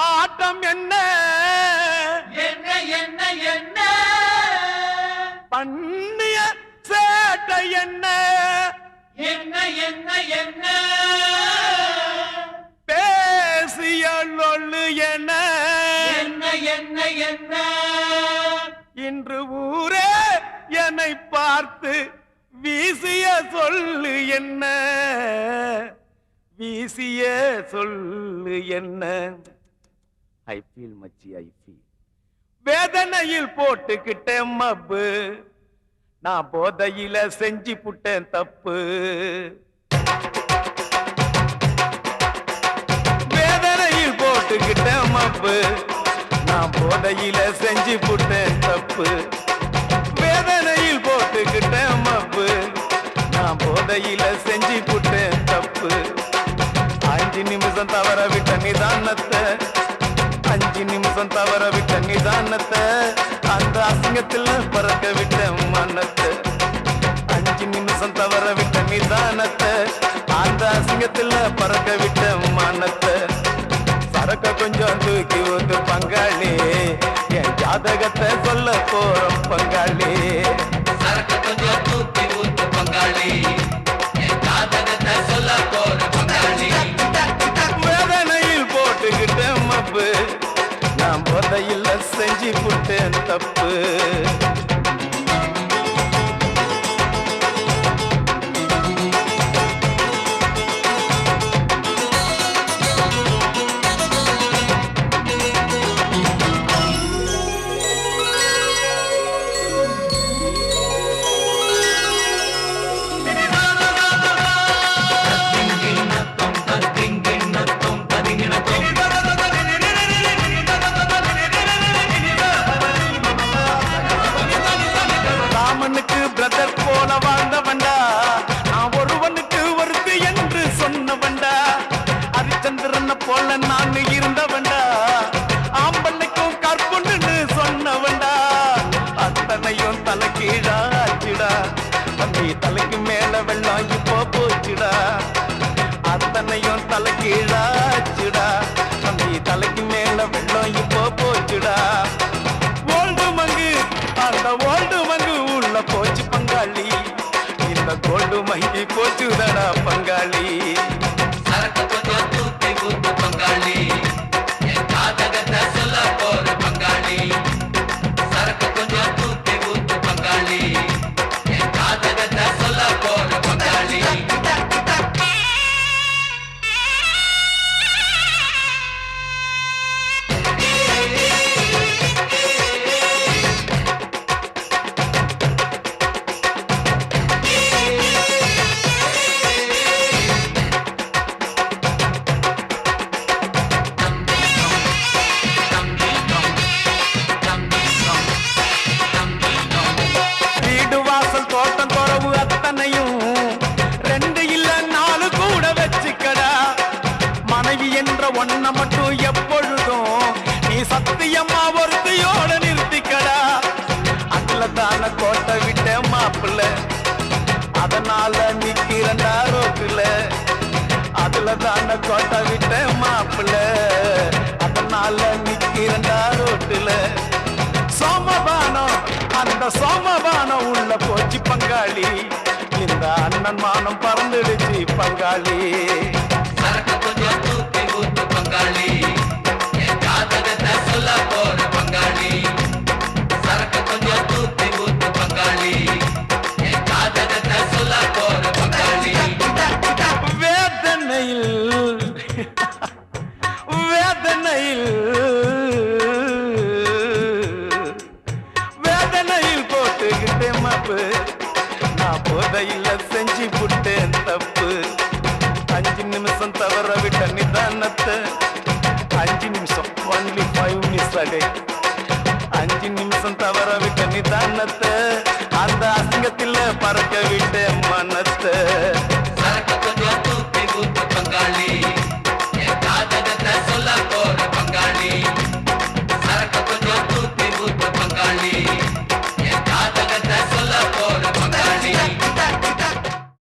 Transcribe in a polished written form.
ஆட்டம் என்ன என்ன என்ன என்ன பண்ணிய சேட்டை என்ன என்ன என்ன என்ன பேசிய லொள்ளு என்ன என்ன என்ன என்ன இன்று ஊரே என்னை பார்த்து வீசிய சொல்லு என்ன வீசிய சொல்லு என்ன ஐ ஃபீல் மச்சி ஐ ஃபீல் வேதனையில் போட்டுக்கிட்டேன் மப்பு நான் போதையில செஞ்சு புட்டேன் தப்பு வேதனையில் போட்டுக்கிட்டேன் மப்பு நான் போதையில செஞ்சு புட்டேன் தப்பு வேதனையில் போட்டுக்கிட்டேன் மப்பு நான் போதையில செஞ்சு புட்டேன் தப்பு 5 நிமிஷம் தவற விட்ட நிதானத்தை 5 நிமிஷம் தவற விட்ட நிதானத்தை அந்த அசிங்கத்தில் பறக்க விட்ட மனத்தை 5 நிமிஷம் தவற விட்ட நிதானத்தை அந்த அசிங்கத்தில் பறக்க விட்ட மனத்தை சரக்க கொஞ்சம் தூக்கி ஊத்து பங்காளி என் ஜாதகத்தை சொல்ல போறோம் பங்காளி சரக்கு கொஞ்சம் தூக்கி ஊத்து பங்காளி என் ஜாதகத்தை சொல்ல போற பங்காளி வேதனையில் போட்டுக்கிட்டேன் மப்பு நான் போதையில் செஞ்சு புட்டேன் தப்பு ராமனுக்கு பிரதர் போல வாழ்ந்தவன்டா நான் ஒருவனுக்கு ஒருத்தி என்று சொன்னவன்டா ஹரிச்சந்திரன் போல நான் இருந்தவன்டா ஆம்பளைக்கும் கற்புன்னு சொன்னவன்டா அத்தனையும் தலை கீழாச்சுடா தம்பி தலைக்கு மேல வெள்ளம் இப்போ போச்சுடா அத்தனையும் தலை கீழாச்சுடா தம்பி தலைக்கு மேல வெள்ளம் இப்போ போச்சுடா ஓல்டு மங்கு அந்த ஓல்டு மங்கு உள்ள போச்சு பங்காளி இந்த கோல்டு மங்கி போச்சுதடா பங்காளி சரக்கு கொஞ்சம் தூக்கி ஊத்து பங்காளி என் ஜாதகத்தை சொல்ல போற பங்காளி சரக்கு கொஞ்சம் தூக்கி ஊத்து பங்காளி என் ஜாதகத்தை சொல்ல போற பங்காளி வீடு வாசல் தோட்டம் துறவு அத்தனையும் 2 இல்ல 4 கூட வச்சுக்கடா மனைவி என்ற ஒன்ன மட்டும் எப்பொழுதும் நீ சத்தியமா ஒருத்தையோட நிறுத்திக்கடா அதுல தான கோட்டை விட்ட மாப்பிள்ள அதனால நிக்கிறண்டா ரோட்டுல அதுல தான கோட்டை விட்ட மாப்பிள்ள அதனால நிக்கிறண்டா ரோட்டுல சோமபானம் அந்த சோமபானம் உள்ள போச்சு பங்காளி இந்த அண்ணன் மானம் பறந்துடுச்சு பங்காளி சரக்கு கொஞ்சம் தூக்கி ஊத்து பங்காளி என் ஜாதகத்தை சொல்ல போற பங்காளி சரக்கு கொஞ்சம் தூக்கி ஊத்து பங்காளி என் ஜாதகத்தை சொல்ல போற பங்காளி வேதனையில் வேதனையில் வேதனையில் போட்டுக்கிட்டேன் மப்பு நான் போதையில் செஞ்சு புட்டேன் தப்பு 5 நிமிஷம் தவற விட்ட நிதானத்தை 5 நிமிஷம் only 5 minutes a day 5 நிமிஷம் தவற விட்ட நிதானத்தை அந்த அசிங்கத்தில் பறக்க விட்ட மனத்தை